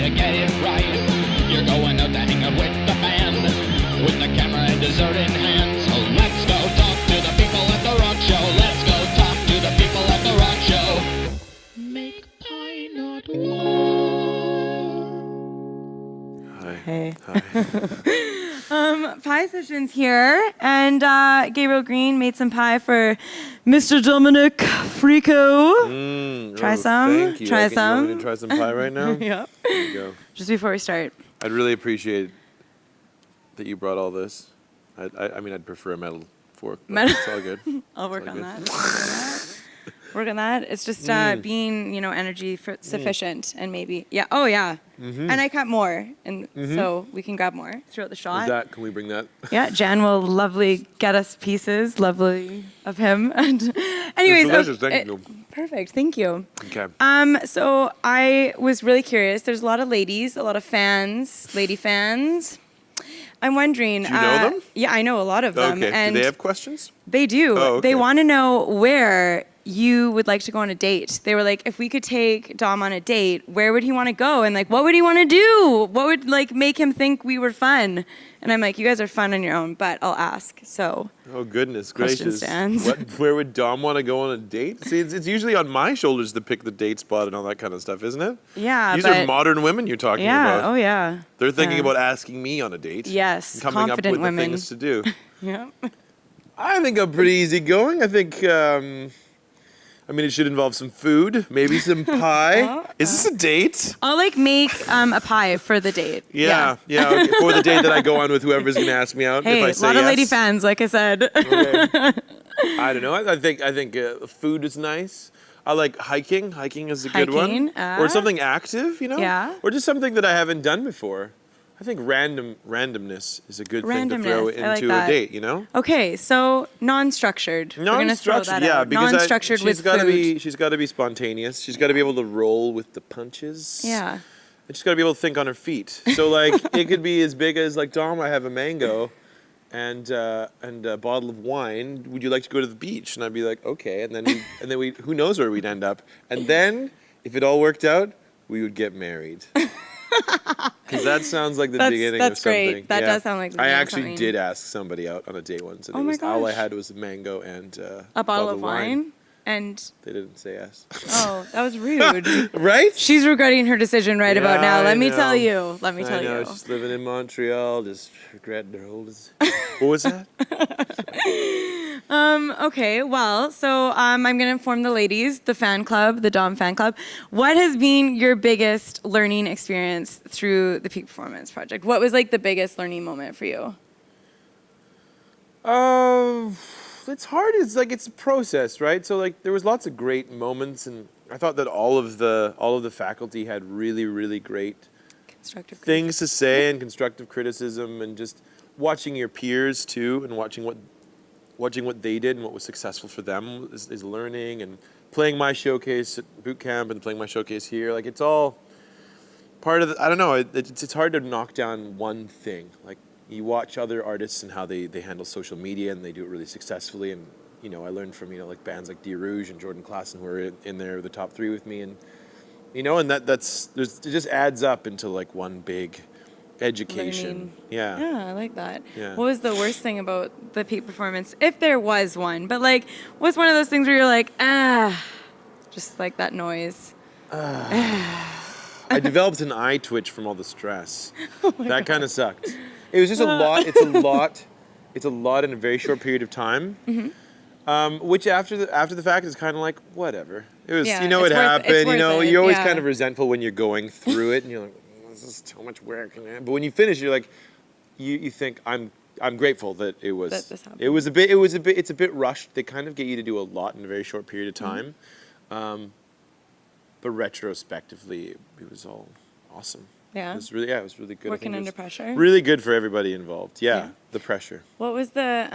you get it right. You're going out to hang out with the band, with the camera and dessert in hand. So let's go talk to the people at the rock show. Let's go talk to the people at the rock show. Make pie not war. Hi. Hey. Hi. Pie sessions here, and Gabriel Green made some pie for Mr. Dominique Fricot. Try some. Thank you. Try You want me some. to try some pie right now? Yep. There you go. Just before we start. I'd really appreciate that you brought all this. I mean, I'd prefer a metal fork, but Metal- it's all good. I'll work all on good. that. Work on that. It's just being, energy sufficient and maybe, yeah. Oh, yeah. And I cut more, and so we can grab more throughout the shot. Can we bring that? Yeah, Jan will lovely get us pieces, lovely of him. And anyways, delicious, thank you. Perfect, thank you. Okay. So I was really curious. There's a lot of ladies, a lot of fans, lady fans. I'm wondering. Do you know them? Yeah, I know a lot of them. Okay. And Do they have questions? they do. Oh, okay. They want to know where you would like to go on a date. They were like, if we could take Dom on a date, where would he want to go? And like, what would he want to do? What would make him think we were fun? And I'm like, you guys are fun on your own, but I'll ask. So. Oh, goodness Question gracious. stands. Where would Dom want to go on a date? See, it's usually on my shoulders to pick the date spot and all that kind of stuff, isn't it? Yeah, These but are modern women you're talking yeah. about. Oh yeah. They're thinking Yeah. about asking me on a date. Yes. And coming up Confident with women. the things to do. Yeah. I think I'm pretty easygoing. I think, it should involve some food, maybe some pie. Is this a date? I'll make a pie for the date. Yeah. Okay. For the date that I go on with whoever's going to ask me out. Hey, if I a say lot of yes. lady fans, like I said. Okay. I don't know. I think food is nice. I like hiking. Hiking is a good Hiking, one. Or something active, Yeah. Or just something that I haven't done before. I think randomness is a good thing to throw Randomness, I like into that. a date, Okay, so non-structured. We're gonna throw that yeah, out. because Non-structured she's with got to food. she's got to be spontaneous. She's got to be able to roll with the punches. Yeah. And she's got to be able to think on her feet. So like it could be as big as like, Dom, I have a mango and a bottle of wine. Would you like to go to the beach? And I'd be like, okay. And then we who knows where we'd end up. And then if it all worked out, we would get married. Because that sounds like the beginning of That's something. great. That does sound like the I beginning of actually something. did ask somebody out on a date once, and Oh my all I gosh. had was a mango and A bottle of wine. And They didn't say yes. oh, that was rude. Right? She's regretting her decision right about Yeah, now. I Let me know. tell you. Let me I tell know, you. she's living in Montreal, just regretting her oldest. What was that? Okay, well, so I'm going to inform the ladies, the fan club, the Dom fan club. What has been your biggest learning experience through the Peak Performance Project? What was like the biggest learning moment for you? It's hard. It's a process, right? So like there was lots of great moments, and I thought that all of the faculty had really, really great Constructive things to say and constructive criticism, and just watching your peers too, and watching what they did and what was successful for them is learning, and playing my showcase at boot camp and playing my showcase here. Like it's all part of I don't know. It's hard to knock down one thing. Like you watch other artists and how they handle social media, and they do it really successfully. And I learned from like bands like D Rouge and Jordan Klassen who are in there the top 3 with me, and and it just adds up into like one big education. Learning. Yeah. Yeah, I like that. Yeah. What was the worst thing about the Peak Performance, if there was one? But like, what's one of those things where you're like, just like that noise? I developed an eye twitch from all the stress. That kind of sucked. It was just a lot. It's a lot in a very short period of time. Mm-hmm. Which after the fact is kind of like whatever. It was, Yeah, it it's worth- happened. it's worth it, You're always yeah. kind of resentful when you're going through it, and you're like, this is too much work. But when you finish, you're like, you think I'm grateful that it was. That this happened. It's a bit rushed. They kind of get you to do a lot in a very short period of time. But retrospectively, it was all awesome. Yeah. It was really good. I Working think it under was pressure? Really good for everybody involved. Yeah, Yeah. the pressure. What was the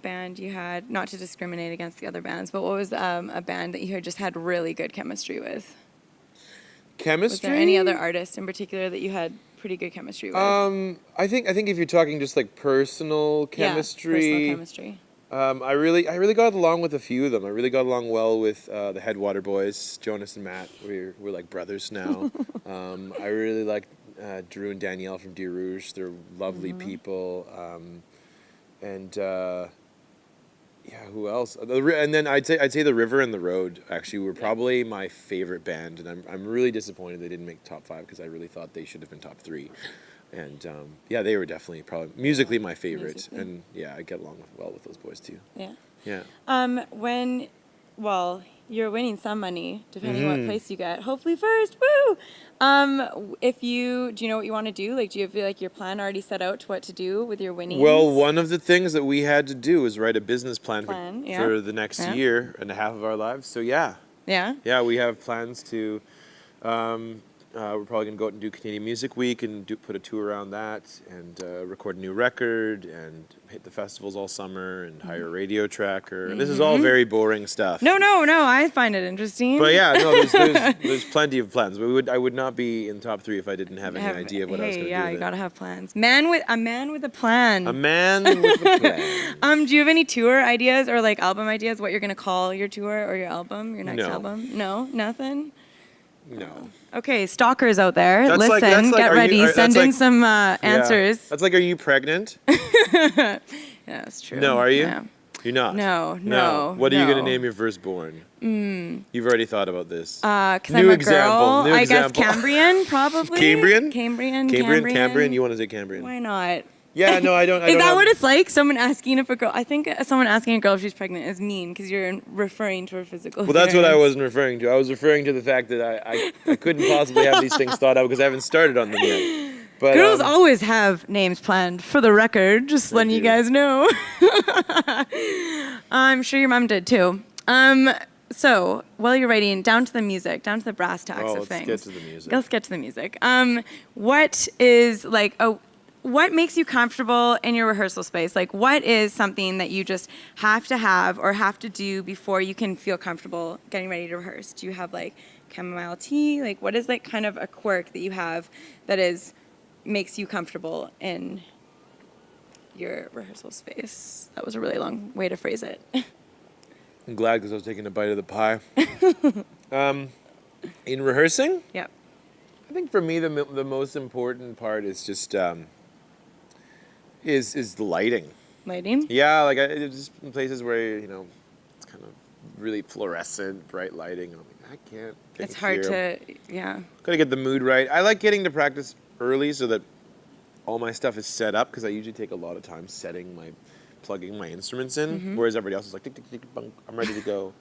band you had, not to discriminate against the other bands, but what was a band that you had just had really good chemistry with? Chemistry? Was there any other artist in particular that you had pretty good chemistry with? I think if you're talking just like personal chemistry, Yeah, personal chemistry. I really got along with a few of them. I really got along well with the Headwater boys, Jonas and Matt. We're like brothers now. I really liked Drew and Danielle from Deer Rouge. They're lovely people. And who else? And then I'd say the River and the Road actually were probably my favorite band, and I'm really disappointed they didn't make top 5 because I really thought they should have been top 3. And they were definitely probably musically my favorite, and I get along well with those boys too. Yeah. You're winning some money, depending on what place you get. Hopefully first, woo! Do you know what you want to do? Like, do you feel like your plan already set out to what to do with your winnings? Well, one of the things that we had to do was write a business plan for the next year and a half of our lives. So Yeah? Yeah, we have plans to... we're probably going to go out and do Canadian Music Week and put a tour around that and record a new record and hit the festivals all summer and hire a radio tracker. And this is all very boring stuff. No, I find it interesting. But there's plenty of plans. I would not be in top 3 if I didn't have any idea of what I was going to do. Yeah, you got to have plans. A man with a plan. A man with a plan. Do you have any tour ideas or like album ideas? What you're going to call your tour or your album, your next album? No, nothing. No. Okay, stalkers out there, that's listen, get ready, send in some answers. That's like, are you pregnant? Yeah, that's true. No, are you? Yeah. You're not? No. What are you going to name your firstborn? You've already thought about this. Because New I'm a example. girl. New I example. guess Cambrian, probably. Cambrian? Cambrian. You want to say Cambrian? Why not? Yeah, no, I don't. Is that what it's like? Someone asking if a girl... I think someone asking a girl if she's pregnant is mean because you're referring to her physical Well, that's what I appearance. wasn't referring to. I was referring to the fact that I couldn't possibly have these things thought out because I haven't started on them yet. But, girls always have names planned, for the record, just letting you guys know. I'm sure your mom did too. So, while you're writing, down to the music, down to the brass tacks of things. Let's get to the music. Let's get to the music. What is what makes you comfortable in your rehearsal space? Like, what is something that you just have to have or have to do before you can feel comfortable getting ready to rehearse? Do you have like chamomile tea? Like, what is like kind of a quirk that you have that makes you comfortable in your rehearsal space? That was a really long way to phrase it. I'm glad because I was taking a bite of the pie. In rehearsing? Yep. I think for me the most important part is just is the lighting. Lighting? Yeah, like it's just in places where it's kind of really fluorescent, bright lighting. I'm like, I can't. It's hard to, yeah. Gotta get the mood right. I like getting to practice early so that all my stuff is set up because I usually take a lot of time plugging my instruments in, whereas everybody else is like, tick, tick, tick, bunk, I'm ready to go.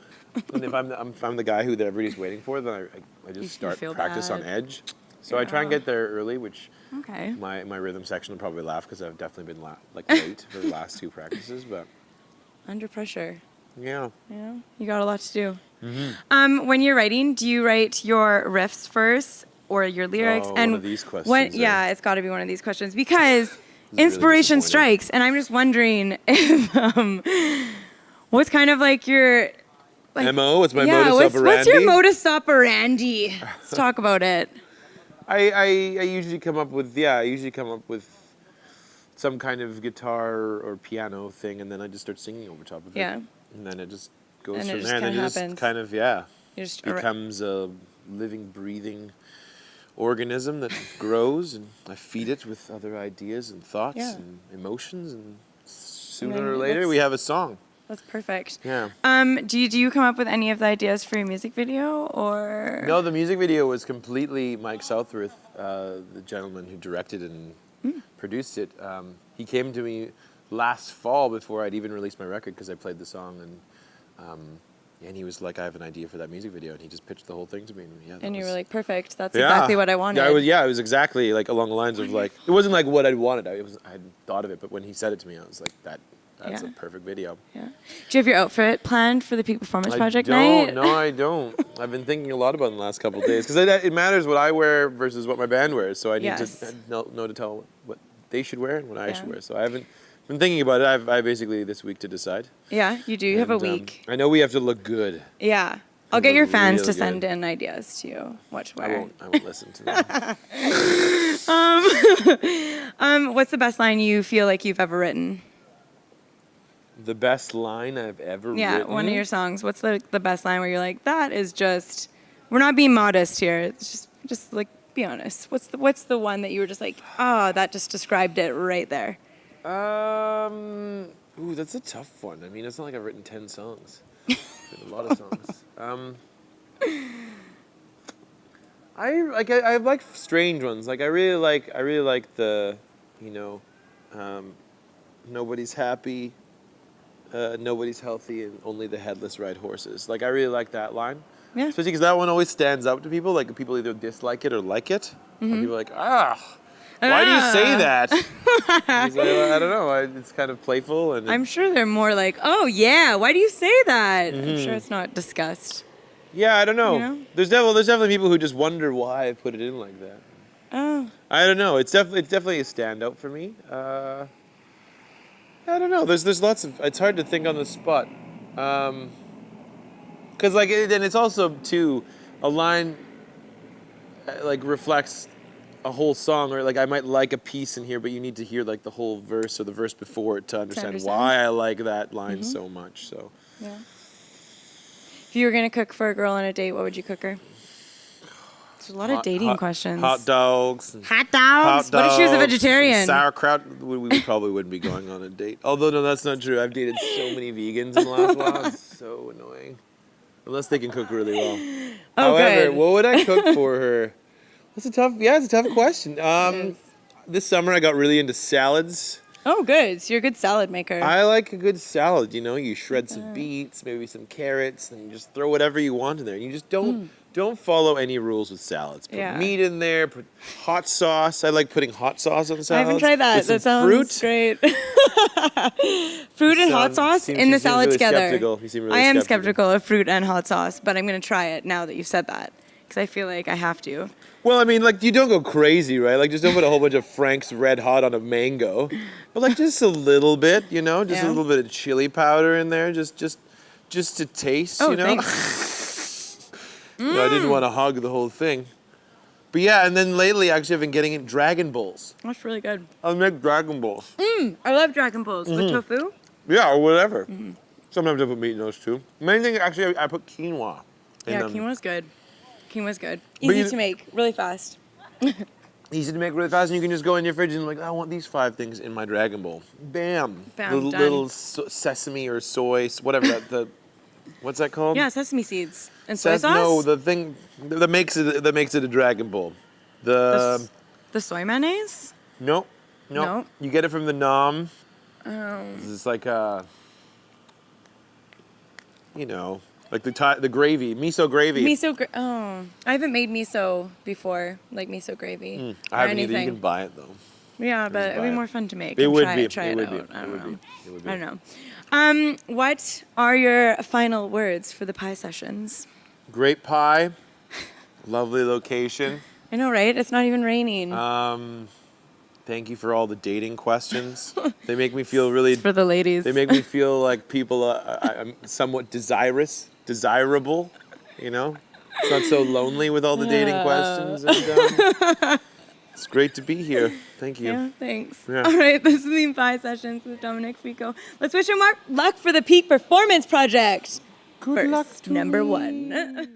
And if I'm the guy that everybody's waiting for, then I just start practice on edge. So I try and get there early, which my rhythm section will probably laugh because I've definitely been late for the last 2 practices. But under pressure. Yeah. You got a lot to do. When you're writing, do you write your riffs first or your lyrics? And one of these questions. It's got to be one of these questions because inspiration really strikes, and I'm just wondering if what's kind of like your MO? What's my modus operandi? What's your modus operandi? Let's talk about it. I usually come up with some kind of guitar or piano thing, and then I just start singing over top of it. Yeah. And then it just goes and from it there, and then it just kind of becomes a living, breathing organism that grows, and I feed it with other ideas and thoughts and emotions, and sooner or later we have a song. That's perfect. Yeah. Do you come up with any of the ideas for your music video, or? No, the music video was completely Mike Southworth, the gentleman who directed and produced it. He came to me last fall before I'd even released my record because I played the song, and he was like, "I have an idea for that music video," and he just pitched the whole thing to me. And you were like, "Perfect. That's exactly what I wanted." Yeah, it was exactly like along the lines of like it wasn't like what I wanted. I hadn't thought of it, but when he said it to me, I was like, That's a perfect video. Yeah. Do you have your outfit planned for the Peak Performance Project night? No, I don't. I've been thinking a lot about it in the last couple of days because it matters what I wear versus what my band wears. So I need to know to tell what they should wear and what I should wear. So I haven't been thinking about it. I basically this week to decide. Yeah, you do. You have a week. I know we have to look good. Yeah. I'll get your fans to send in ideas to you what to wear. I won't listen to them. What's the best line you feel like you've ever written? The best line I've ever written? Yeah, one of your songs. What's the best line where you're like, that is just, we're not being modest here. It's just like Be honest. What's the one that you were just like, that just described it right there? Ooh, that's a tough one. I mean, it's not like I've written 10 songs. I've written a lot of songs. I like strange ones. Like I really like the, nobody's happy, nobody's healthy, and only the headless ride horses. Like I really like that line. Yeah. Especially because that one always stands out to people. Like people either dislike it or like it. And people are like, why do you say that? He's like, well, I don't know. It's kind of playful, and I'm sure they're more like, oh yeah, why do you say that? I'm sure it's not disgust. yeah, I don't know. You know? There's definitely people who just wonder why I put it in like that. Oh. I don't know. It's definitely a standout for me. I don't know. There's lots of. It's hard to think on the spot. Because and it's also too, a line like reflects a whole song, or like I might like a piece in here, but you need to hear like the whole verse or the verse before it to understand why I like that line so much. So Yeah. If you were gonna cook for a girl on a date, what would you cook her? There's a lot of dating questions. Hot dogs. Hot dogs. What if she was a vegetarian? Sauerkraut. We probably wouldn't be going on a date. Although no, that's not true. I've dated so many vegans in the last while. It's so annoying. Unless they can cook really well. Oh, However, good. what would I cook for her? It's a tough question. This summer I got really into salads. Oh, good. So you're a good salad maker. I like a good salad. You shred some beets, maybe some carrots, and you just throw whatever you want in there. You just don't follow any rules with salads. Put meat in there. Put hot sauce. I like putting hot sauce on salads. I haven't tried that. With some That sounds fruit. great. Fruit and hot sauce in the salad really together. Skeptical. You seem really I am skeptical of fruit and hot sauce, but I'm going to try it now that you've said that because I feel like I have to. Well, I mean, like, you don't go crazy, right? Like, just don't put a whole bunch of Frank's Red Hot on a mango. But, like, just a little bit, Just a little bit of chili powder in there, just to taste, Thanks. I didn't want to hog the whole thing. But, yeah, and then lately, actually, I've been getting in Dragon Balls. That's really good. I'll make Dragon Balls. I love Dragon Balls with tofu. Yeah, or whatever. Sometimes I put meat in those, too. Main thing, actually, I put quinoa. Yeah, quinoa's good. Quinoa's good. But Easy to make, really fast. Easy to make really fast, and you can just go in your fridge and like, I want these 5 things in my Dragon Ball. Bam. Bam, done. Little sesame or soy, whatever what's that called? Yeah, sesame seeds and soy sauce. No, the thing that makes it a Dragon Ball. The soy mayonnaise. No. You get it from the Nom. Oh. It's like like the gravy, miso gravy. I haven't made miso before, like miso gravy. I haven't either. You can buy it though. Yeah, but it'd be more fun to make. It would be. Try it out. I don't know. It would be. What are your final words for the pie sessions? Great pie, lovely location. I know, right? It's not even raining. Thank you for all the dating questions. They make me feel really. It's for the ladies. They make me feel like people. I'm somewhat desirable. It's not so lonely with all the dating questions. And, it's great to be here. Thank you. Yeah, thanks. Yeah. All right, this has been Pie Sessions with Dominique Fricot. Let's wish him luck for the Peak Performance Project. Good luck to number me. 1.